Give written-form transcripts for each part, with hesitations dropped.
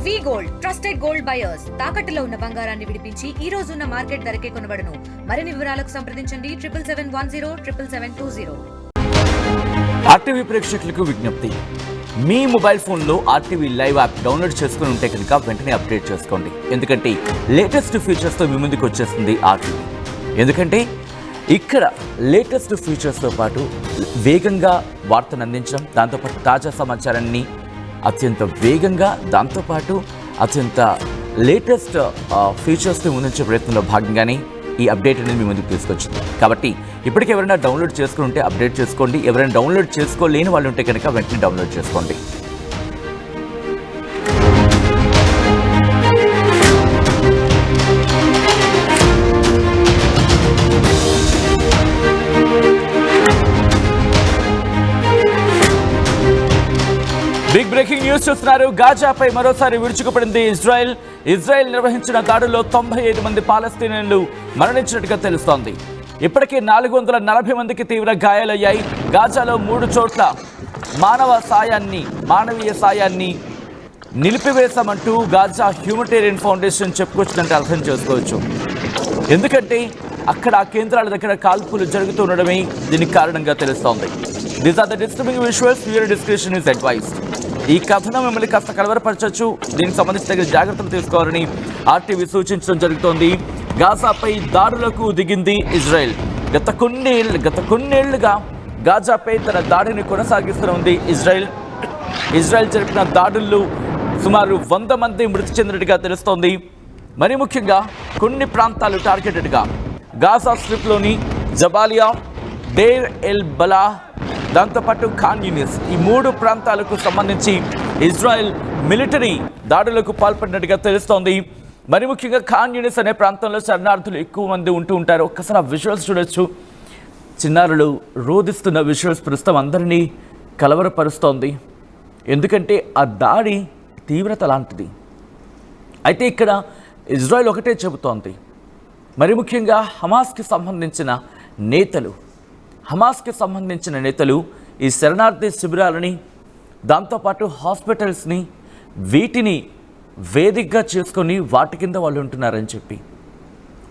వి gold trusted gold buyers తాకట్టులో ఉన్న బంగారాన్ని విడిపించి ఈ రోజు ఉన్న మార్కెట్ ధరకే కొనబడును. మరిన్ని వివరాలకు సంప్రదించండి 77107720. ఆర్టీవీ ప్రేక్షకులకు విజ్ఞప్తి, మీ మొబైల్ ఫోన్లో ఆర్టీవీ లైవ్ యాప్ డౌన్లోడ్ చేసుకుని ఉంటే కనుక వెంటనే అప్డేట్ చేసుకోండి. ఎందుకంటే లేటెస్ట్ ఫీచర్స్తో మీ ముందుకు వచ్చేస్తుంది ఆర్టీవీ. ఎందుకంటే ఇక్కడ లేటెస్ట్ ఫీచర్స్తో పాటు వేగంగా వార్తను అందించడం, దాంతోపాటు తాజా సమాచారాన్ని అత్యంత వేగంగా, దాంతోపాటు అత్యంత లేటెస్ట్ ఫీచర్స్ని ముందుంచే ప్రయత్నంలో భాగంగానే ఈ అప్డేట్ అనేది మీ ముందుకు తీసుకొచ్చింది. కాబట్టి ఇప్పటికి ఎవరైనా డౌన్లోడ్ చేసుకుని ఉంటే అప్డేట్ చేసుకోండి. ఎవరైనా డౌన్లోడ్ చేసుకోలేని వాళ్ళు ఉంటే కనుక వెంటనే డౌన్లోడ్ చేసుకోండి. బిగ్ బ్రేకింగ్ న్యూస్ చూస్తున్నారు. గాజాపై మరోసారి విరుచుకుపడింది ఇజ్రాయెల్. ఇజ్రాయెల్ నిర్వహించిన దాడుల్లో 95 మంది పాలస్తీనియన్లు మరణించినట్టుగా తెలుస్తోంది. ఇప్పటికే 440 మందికి తీవ్ర గాయాలయ్యాయి. గాజాలో 3 చోట్ల మానవీయ సాయాన్ని నిలిపివేశామంటూ గాజా హ్యూమనిటేరియన్ ఫౌండేషన్ చెప్పుకొచ్చినట్టు అర్థం చేసుకోవచ్చు. ఎందుకంటే అక్కడ ఆ కేంద్రాల దగ్గర కాల్పులు జరుగుతుండడమే దీనికి కారణంగా తెలుస్తోంది. These are the disturbing visuals. Your description is advised. ఈ కథనం మిమ్మల్ని కాస్త కలవరపరచవచ్చు. దీనికి సంబంధించి తగిన జాగ్రత్తలు తీసుకోవాలని ఆర్టీవీ సూచించడం జరుగుతోంది. గాజాపై దాడులకు దిగింది ఇజ్రాయెల్. గత కొన్నేళ్లుగా గాజాపై తన దాడిని కొనసాగిస్తోంది ఇజ్రాయెల్ జరిపిన దాడుల్లో సుమారు 100 మంది మృతి చెందినట్టుగా తెలుస్తోంది. మరి ముఖ్యంగా కొన్ని ప్రాంతాలు టార్గెటెడ్గా గాజా స్ట్రిప్లోని జబాలియా, డేర్ ఎల్ బలా, దాంతోపాటు ఖాన్ యూనిస్, ఈ 3 ప్రాంతాలకు సంబంధించి ఇజ్రాయెల్ మిలిటరీ దాడులకు పాల్పడినట్టుగా తెలుస్తోంది. మరి ముఖ్యంగా ఖాన్ యూనిస్ అనే ప్రాంతంలో శరణార్థులు ఎక్కువ మంది ఉంటూ ఉంటారు. ఒక్కసారి ఆ విజువల్స్ చూడొచ్చు. చిన్నారులు రోధిస్తున్న విజువల్స్ ప్రస్తుతం అందరినీ కలవరపరుస్తోంది. ఎందుకంటే ఆ దాడి తీవ్రత లాంటిది. అయితే ఇక్కడ ఇజ్రాయెల్ ఒకటే చెబుతోంది. మరి ముఖ్యంగా హమాస్కి సంబంధించిన నేతలు ఈ శరణార్థి శిబిరాలని, దాంతోపాటు హాస్పిటల్స్ని, వీటిని వేదికగా చేసుకొని వాటి కింద వాళ్ళు ఉంటున్నారని చెప్పి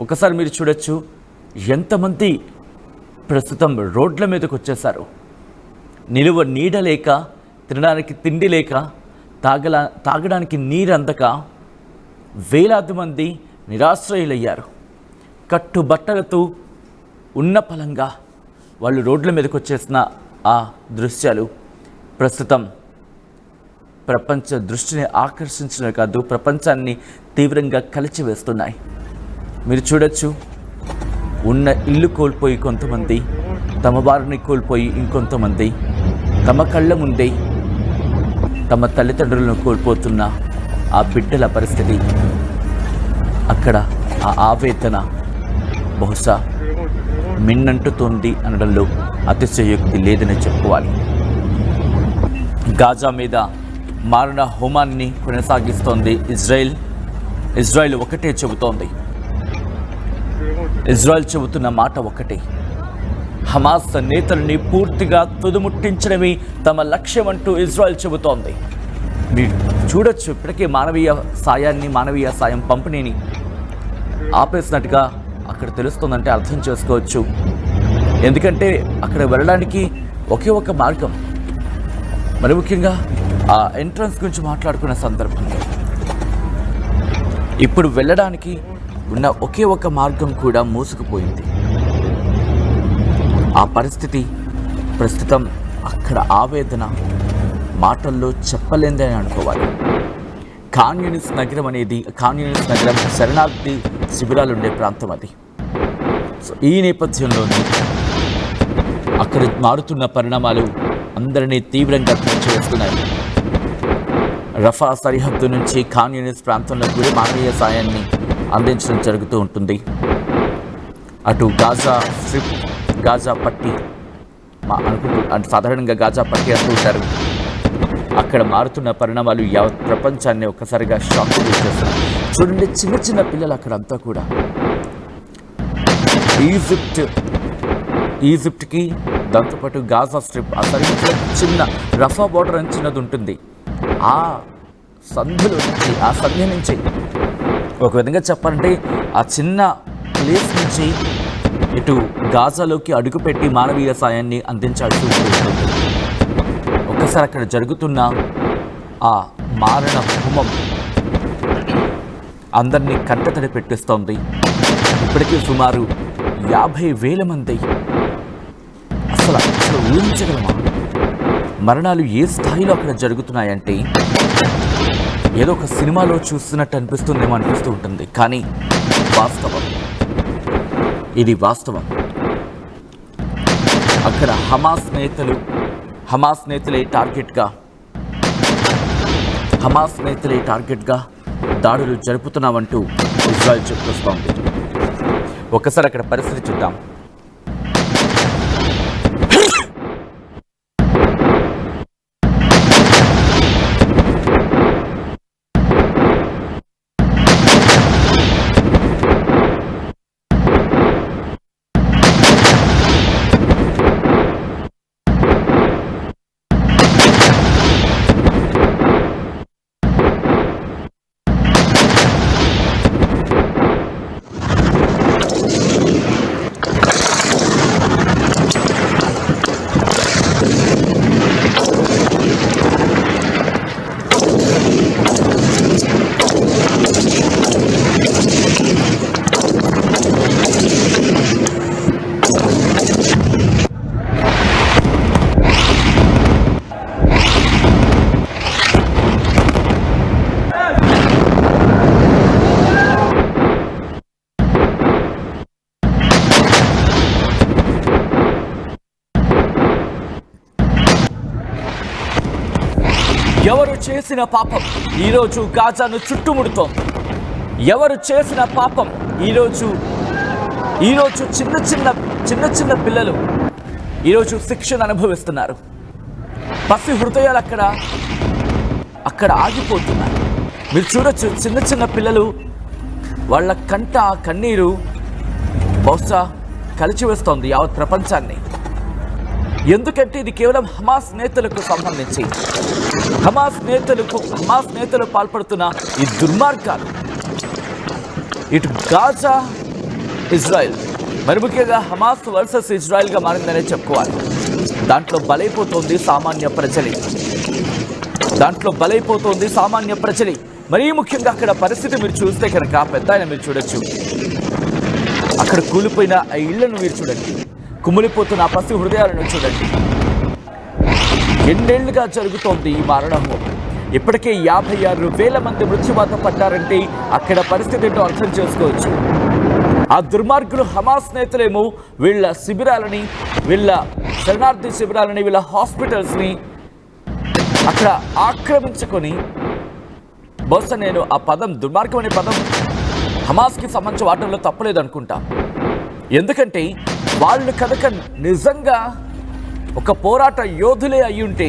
ఒకసారి మీరు చూడొచ్చు. ఎంతమంది ప్రస్తుతం రోడ్ల మీదకి వచ్చేసారు. నిలువ నీడ లేక, తినడానికి తిండి లేక, తాగడానికి నీరు అందక వేలాది మంది నిరాశ్రయులయ్యారు. కట్టుబట్టలతో ఉన్న పలంగా వాళ్ళు రోడ్ల మీదకి వచ్చేసిన ఆ దృశ్యాలు ప్రస్తుతం ప్రపంచ దృష్టిని ఆకర్షించడమే కాదు, ప్రపంచాన్ని తీవ్రంగా కలిచివేస్తున్నాయి. మీరు చూడొచ్చు, ఉన్న ఇల్లు కోల్పోయి కొంతమంది, తమ వారిని కోల్పోయి ఇంకొంతమంది, తమ కళ్ళ ముందే తమ తల్లిదండ్రులను కోల్పోతున్న ఆ బిడ్డల పరిస్థితి, అక్కడ ఆ ఆవేదన బహుశా మిన్నంటుతోంది అనడంలో అతిశయోక్తి లేదని చెప్పుకోవాలి. గాజా మీద మారణ హోమాన్ని కొనసాగిస్తోంది ఇజ్రాయెల్ ఒకటే చెబుతోంది. ఇజ్రాయెల్ చెబుతున్న మాట ఒకటే, హమాస్ నేతలని పూర్తిగా తుదముట్టించడమే తమ లక్ష్యం అంటూ ఇజ్రాయెల్ చెబుతోంది. మీరు చూడొచ్చు, ఇప్పటికే మానవీయ సాయం పంపిణీని ఆపేసినట్టుగా అక్కడ తెలుస్తుందంటే అర్థం చేసుకోవచ్చు. ఎందుకంటే అక్కడ వెళ్ళడానికి ఒకే ఒక మార్గం. మరి ముఖ్యంగా ఆ ఎంట్రన్స్ గురించి మాట్లాడుకున్న సందర్భంలో ఇప్పుడు వెళ్ళడానికి ఉన్న ఒకే ఒక మార్గం కూడా మూసుకుపోయింది. ఆ పరిస్థితి ప్రస్తుతం అక్కడ ఆవేదన మాటల్లో చెప్పలేందని అనుకోవాలి. ఖాన్ యూనిస్ నగరం శరణార్థి శిబిరాలు ఉండే ప్రాంతం అది. సో ఈ నేపథ్యంలోనే అక్కడ మారుతున్న పరిణామాలు అందరినీ తీవ్రంగా కలిచివేస్తున్నాయి. రఫా సరిహద్దు నుంచి ఖాన్ యూనిస్ ప్రాంతంలో కూడా మానవీయ సాయాన్ని అందించడం జరుగుతూ ఉంటుంది. అటు గాజా పట్టి అంటే సాధారణంగా గాజా పట్టి అంటూ ఉంటారు. అక్కడ మారుతున్న పరిణామాలు యావత్ ప్రపంచాన్ని ఒక్కసారిగా షాక్ చేస్తున్నాయి. చూడండి, చిన్న పిల్లలు అక్కడ అంతా కూడా ఈజిప్ట్కి దాంతోపాటు గాజా స్ట్రిప్, ఆ సరిహద్దులో చిన్న రఫా బోర్డర్ అని చిన్నది ఉంటుంది. ఆ సందులో నుంచి, ఆ సంధ్య నుంచి, ఒక విధంగా చెప్పాలంటే ఆ చిన్న ప్లేస్ నుంచి ఇటు గాజాలోకి అడుగుపెట్టి మానవీయ సాయాన్ని అందించాల్సి ఉంటుంది. ఒక్కసారి అక్కడ జరుగుతున్న ఆ మారణ హోమం అందరినీ కంటతడి పెట్టిస్తోంది. ఇప్పటికీ సుమారు 50,000 మంది. అసలు ఊహించగలమా? మరణాలు ఏ స్థాయిలో అక్కడ జరుగుతున్నాయంటే ఏదో ఒక సినిమాలో చూస్తున్నట్టు అనిపిస్తుందేమో అనిపిస్తూ ఉంటుంది. కానీ వాస్తవం, ఇది వాస్తవం. అక్కడ హమాస్ నేతలే టార్గెట్గా దాడులు జరుపుతున్నామంటూ ఇజ్రాయెల్ చెప్పుకొస్తోంది. ఒక్కసారి అక్కడ పరిస్థితి చూద్దాం. ఎవరు చేసిన పాపం ఈరోజు గాజాను చుట్టుముడుతోంది. ఎవరు చేసిన పాపం ఈరోజు చిన్న చిన్న పిల్లలు ఈరోజు శిక్షను అనుభవిస్తున్నారు. పసి హృదయాలు అక్కడ ఆగిపోతున్నారు. మీరు చూడొచ్చు, చిన్న పిల్లలు వాళ్ళ కంట కన్నీరు బహుశా కలిచివేస్తోంది యావత్ ప్రపంచాన్ని. ఎందుకంటే ఇది కేవలం హమాస్ నేతలకు సంబంధించి, హమాస్ నేతలు పాల్పడుతున్న ఈ దుర్మార్గాలు. ఇటు గాజా, ఇజ్రాయెల్, మరి ముఖ్యంగా హమాస్ వర్సెస్ ఇజ్రాయెల్గా మారిందనే చెప్పుకోవాలి. దాంట్లో బలైపోతోంది సామాన్య ప్రజలే. మరీ ముఖ్యంగా అక్కడ పరిస్థితి మీరు చూస్తే కనుక పెద్ద ఆయన మీరు చూడొచ్చు, అక్కడ కూలిపోయిన ఆ ఇళ్లను మీరు చూడండి, కుమిలిపోతున్న ఆ పసి హృదయాలను చూడండి. ఎన్నేళ్లుగా జరుగుతోంది ఈ మరణము. ఇప్పటికే 56,000 మంది మృత్యువాత పడ్డారంటే అక్కడ పరిస్థితి ఏంటో అర్థం చేసుకోవచ్చు. ఆ దుర్మార్గులు హమాస్ నేతలేమో వీళ్ళ శిబిరాలని, వీళ్ళ శరణార్థి శిబిరాలని, వీళ్ళ హాస్పిటల్స్ని అక్కడ ఆక్రమించుకొని, బహుశా నేను ఆ పదం దుర్మార్గం అనే పదం హమాస్కి సంబంధించి వాటంలో తప్పలేదు అనుకుంటా. ఎందుకంటే వాళ్ళు కనుక నిజంగా ఒక పోరాట యోధులే అయి ఉంటే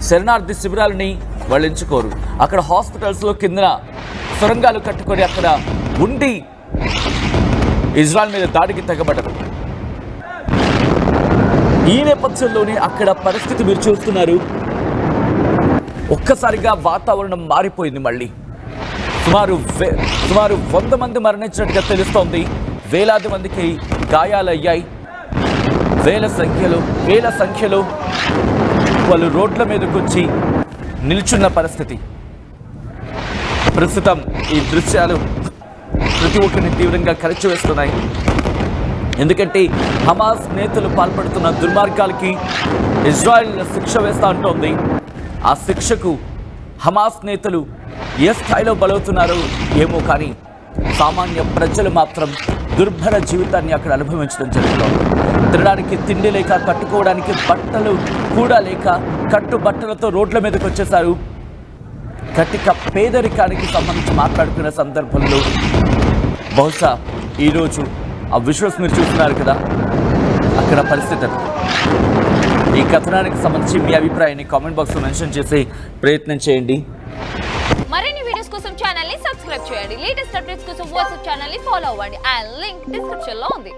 శరణార్థి శిబిరాలని వాళ్ళు ఎంచుకోరు. అక్కడ హాస్పిటల్స్లో కింద సొరంగాలు కట్టుకొని అక్కడ ఉండి ఇజ్రాయెల్ మీద దాడికి తెగబడరు. ఈ నేపథ్యంలోనే అక్కడ పరిస్థితి మీరు చూస్తున్నారు. ఒక్కసారిగా వాతావరణం మారిపోయింది. మళ్ళీ సుమారు 100 మంది మరణించినట్టుగా తెలుస్తోంది. వేలాది మందికి గాయాలయ్యాయి. వేల సంఖ్యలో వాళ్ళు రోడ్ల మీదకి వచ్చి నిల్చున్న పరిస్థితి. ప్రస్తుతం ఈ దృశ్యాలు ప్రతి ఒక్కరిని తీవ్రంగా కలిచివేస్తున్నాయి. ఎందుకంటే హమాస్ నేతలు పాల్పడుతున్న దుర్మార్గాలకి ఇజ్రాయెల్ శిక్ష వేస్తా అంటోంది. ఆ శిక్షకు హమాస్ నేతలు ఏ స్థాయిలో బలవుతున్నారో ఏమో, కానీ సామాన్య ప్రజలు మాత్రం దుర్భర జీవితాన్ని అక్కడ అనుభవించడం జరుగుతోంది. తినడానికి తిండి లేక, కట్టుకోవడానికి బట్టలు కూడా లేక, కట్టుబట్టలతో రోడ్ల మీదకి వచ్చేశారు. కటిక పేదరికానికి సంబంధించి మాట్లాడుకునే సందర్భంలో బహుశా ఈరోజు ఆ విజువల్స్ మీరు చూస్తున్నారు కదా, అక్కడ పరిస్థితి. ఈ కథనానికి సంబంధించి మీ అభిప్రాయాన్ని కామెంట్ బాక్స్లో మెన్షన్ చేసి ప్రయత్నం చేయండి. మరిన్ని వీడియోస్ కోసం ఛానల్ ని సబ్స్క్రైబ్ చేయండి. లేటెస్ట్ అప్డేట్స్ కోసం వాట్సాప్ ఛానల్ ని ఫాలో అవ్వండి. ఆ లింక్ డిస్క్రిప్షన్ లో ఉంది.